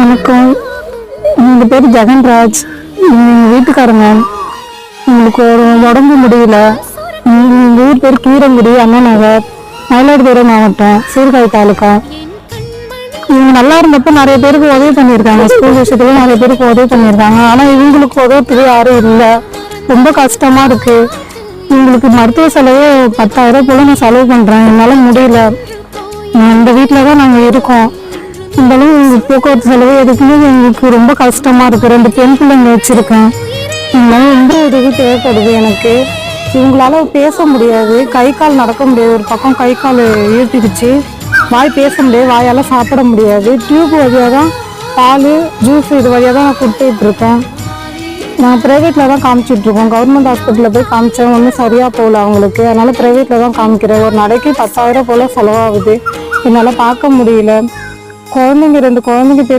வணக்கம். எங்கள் பேர் ஜெகன்ராஜ். எங்கள் வீட்டுக்காரங்க. எங்களுக்கு ஒரு உடம்பு முடியல. எங்கள் ஊர் பேர் கீரங்குடி, அண்ணா நகர், மயிலாடுதுறை மாவட்டம், சீர்காழி தாலுக்கா. இவங்க நல்லா இருந்தப்போ நிறைய பேருக்கு உதவி பண்ணியிருக்காங்க. ஸ்கூல் விஷயத்துல நிறைய பேருக்கு உதவி பண்ணியிருக்காங்க. ஆனால் இவங்களுக்கு உதவுறதுக்கு யாரும் இல்லை. ரொம்ப கஷ்டமாக இருக்குது. இவங்களுக்கு மருத்துவ செலவு 10,000 போல் நான் செலவு பண்ணுறேன். என்னால் முடியல. இந்த வீட்டில் தான் நாங்கள் இருக்கோம். இருந்தாலும் போக்குவரத்து செலவு எதுக்குமே எங்களுக்கு ரொம்ப கஷ்டமாக இருக்குது. 2 பெண் பிள்ளைங்க வச்சுருக்கேன். இதனால ரொம்ப உதவி தேவைப்படுது எனக்கு. இவங்களால பேச முடியாது, கை கால் நடக்க முடியாது. ஒரு பக்கம் கை கால் இழுத்துக்குச்சு, வாய் பேச முடியாது, வாயால் சாப்பிட முடியாது. டியூப் வழியாக தான் பால் ஜூஸ் இது வழியாக தான் நான் கொடுத்துட்ருக்கேன். நான் ப்ரைவேட்டில் தான் காமிச்சிட்ருக்கோம். கவர்மெண்ட் ஹாஸ்பிட்டலில் போய் காமிச்சேன், ஒன்றும் சரியாக போகல அவங்களுக்கு. அதனால் ப்ரைவேட்டில் தான் காமிக்கிறேன். ஒரு நாளைக்கு 10,000 போல் செலவாகுது. என்னால் பார்க்க முடியல. குழந்தைங்க 2 குழந்தைங்க